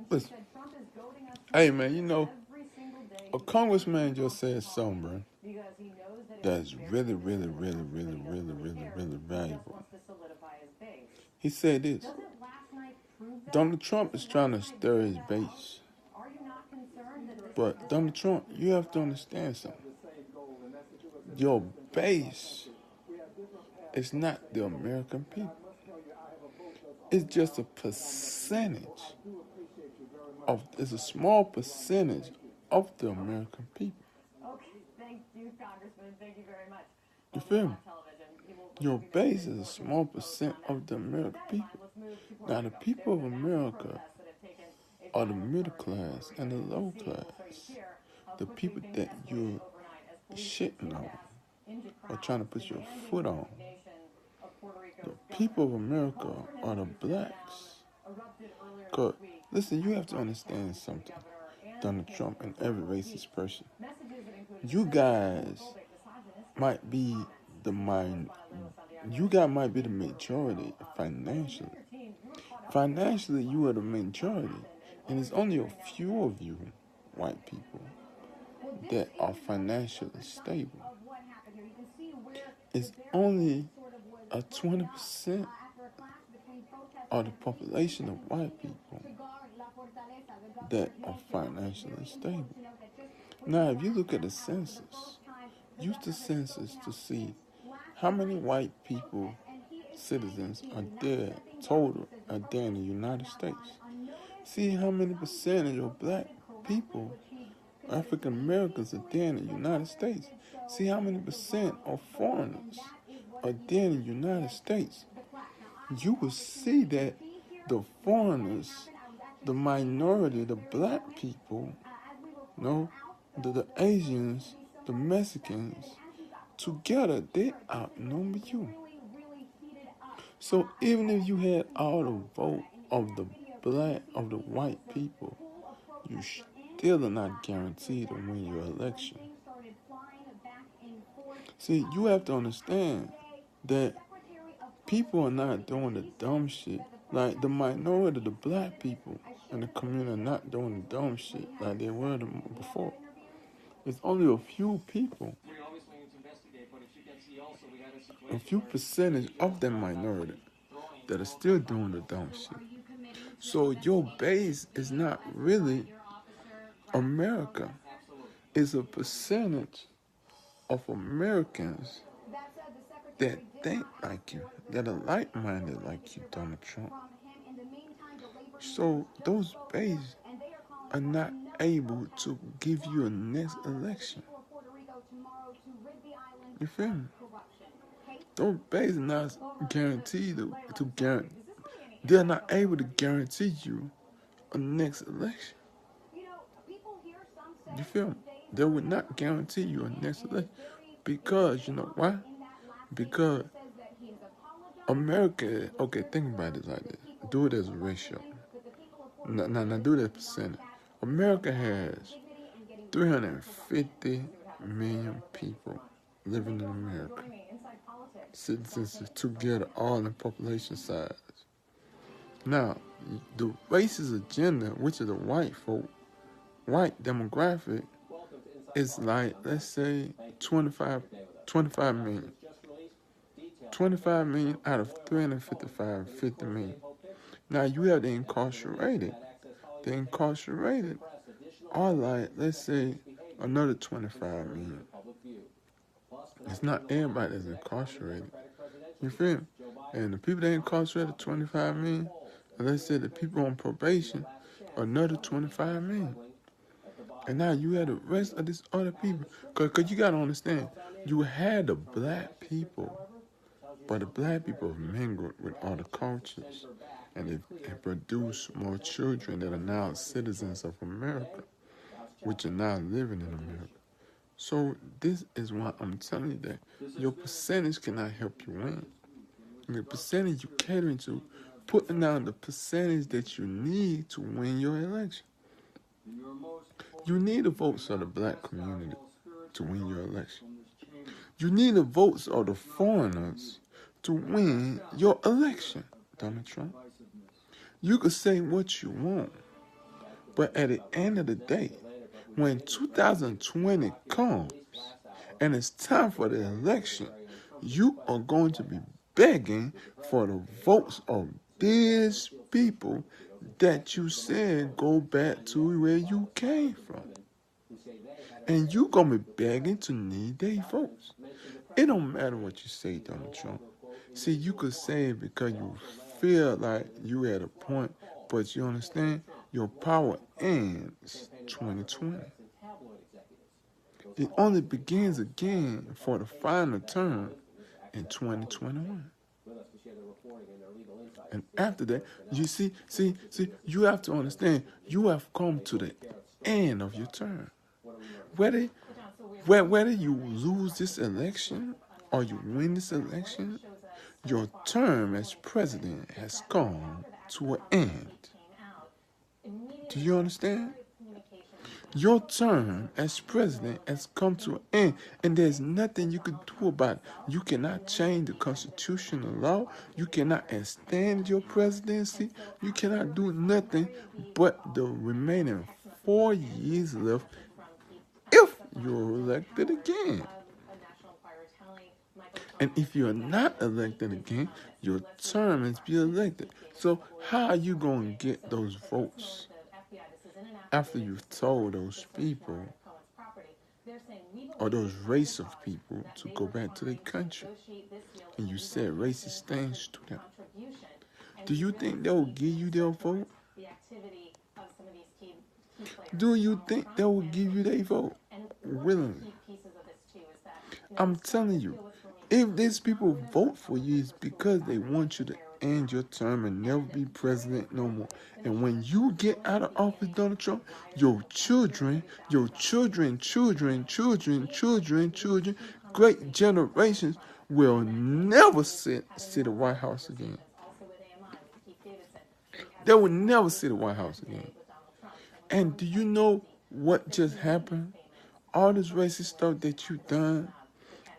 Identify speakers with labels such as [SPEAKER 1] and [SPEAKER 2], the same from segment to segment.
[SPEAKER 1] Listen, hey man, a congressman just said something, bro, that's really, really, really, really, really, really, really valuable. He said this: Donald Trump is trying to stir his base. But Donald Trump, you have to understand something. Your base is not the American people. It's just a percentage it's a small percentage of the American people.
[SPEAKER 2] Okay, thank you, Congressman. Thank you very much.
[SPEAKER 1] You feel me? Your base is a small percent of the American people. Now, the people of America are the middle class and the low class. The people that you're shitting on or trying to put your foot on. The people of America are the blacks. Because, listen, you have to understand something, Donald Trump and every racist person. You guys might be the majority financially. Financially, you are the majority. And it's only a few of you, white people, that are financially stable. It's only a 20% of the population of white people that are financially stable. Now, if you look at the census, use the census to see how many white people, citizens, are there in the United States. See how many percentage of black people, African Americans, are there in the United States. See how many percent of foreigners are there in the United States. You will see that the foreigners, the minority, the black people, the Asians, the Mexicans, together they outnumber you. So even if you had all the vote of the white people, you still are not guaranteed to win your election. See, you have to understand that people are not doing the dumb shit. Like the minority, the black people in the community are not doing the dumb shit like they were before. It's only a few people, a few percentage of that minority that are still doing the dumb shit. So your base is not really America. It's a percentage of Americans that think like you, that are like-minded like you, Donald Trump. So those base are not able to give you a next election. You feel me? Those base are not guaranteed they're not able to guarantee you a next election. You feel me? They would not guarantee you a next election. Because, you know why? Because America, okay, think about it like this. Do it as a ratio. Now do that percentage. America has 350 million people living in America. Citizens together, all in population size. Now, the racist agenda, which is the white demographic, is like, let's say, 25 million. 25 million out of 50 million. Now, you have the incarcerated. The incarcerated are like, let's say, another 25 million. It's not everybody that's incarcerated. You feel me? And the people that incarcerated, 25 million. And let's say the people on probation, another 25 million. And now you had the rest of these other people. Because you got to understand, you had the black people, but the black people have mingled with other cultures. And they produce more children that are now citizens of America, which are now living in America. So this is why I'm telling you that your percentage cannot help you win. The percentage you're catering to, putting down the percentage that you need to win your election. You need the votes of the black community to win your election. You need the votes of the foreigners to win your election, Donald Trump. You can say what you want, But at the end of the day, when 2020 comes and it's time for the election, you are going to be begging for the votes of these people that you said go back to where you came from. And you going to be begging to need their votes. It don't matter what you say, Donald Trump. See, you could say it because you feel like you at a point, but you understand your power ends 2020. It only begins again for the final term in 2021. And after that, you see, you have to understand, you have come to the end of your term. Whether you lose this election or you win this election, your term as president has come to an end. Do you understand? Your term as president has come to an end, and there's nothing you can do about it. You cannot change the constitutional law. You cannot extend your presidency. You cannot do nothing but the remaining 4 years left if you're elected again. And if you're not elected again, your term is be elected. So how are you going to get those votes after you've told those people or those race of people to go back to their country and you said racist things to them? Do you think they will give you their vote? Do you think they will give you their vote willingly? I'm telling you, if these people vote for you, it's because they want you to end your term and never be president no more. And when you get out of office, Donald Trump, your children, great generations will never sit the White House again. They will never see the White House again. And do you know what just happened? All this racist stuff that you've done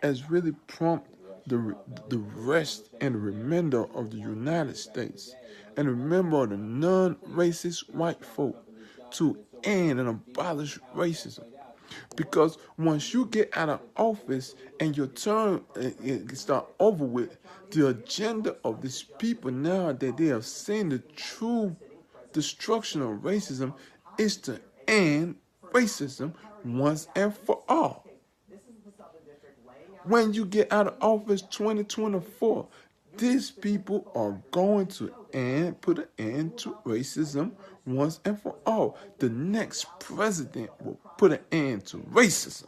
[SPEAKER 1] has really prompted the rest and the remainder of the United States and remember the non-racist white folk to end and abolish racism. Because once you get out of office and your term start over with, the agenda of these people now that they have seen the true destruction of racism is to end racism once and for all. When you get out of office 2024, these people are going to put an end to racism once and for all. The next president will put an end to racism.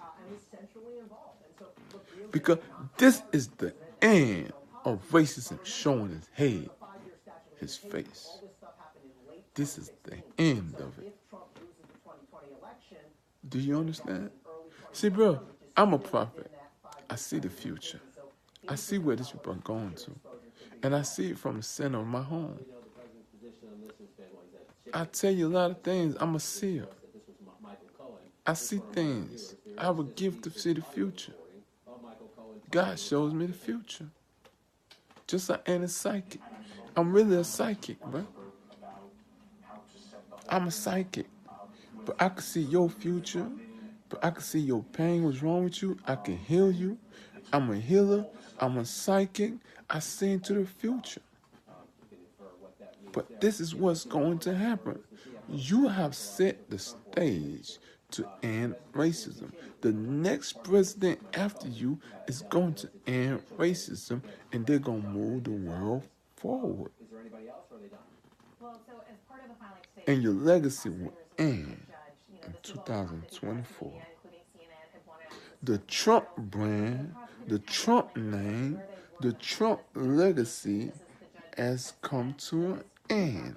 [SPEAKER 1] Because this is the end of racism showing his head, his face. This is the end of it. Do you understand? See, bro, I'm a prophet. I see the future. I see where these people are going to. And I see it from the center of my home. I tell you a lot of things. I'm a seer. I see things. I have a gift to see the future. God shows me the future. Just like any psychic. I'm really a psychic, bro. I'm a psychic. But I can see your future. But I can see your pain, what's wrong with you. I can heal you. I'm a healer. I'm a psychic. I see into the future. But this is what's going to happen. You have set the stage to end racism. The next president after you is going to end racism, and they're going to move the world forward. And your legacy will end in 2024. The Trump brand, the Trump name, the Trump legacy has come to an end.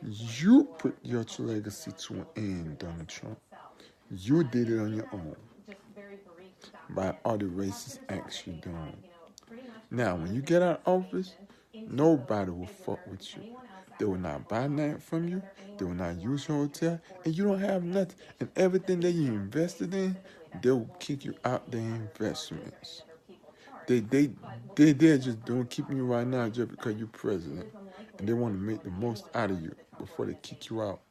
[SPEAKER 1] You put your legacy to an end, Donald Trump. You did it on your own by all the racist acts you're doing. Now, when you get out of office, nobody will fuck with you. They will not buy nothing from you. They will not use your hotel. And you don't have nothing. And everything that you invested in, they will kick you out their investments. They're just doing keeping you right now just because you're president. And they want to make the most out of you before they kick you out.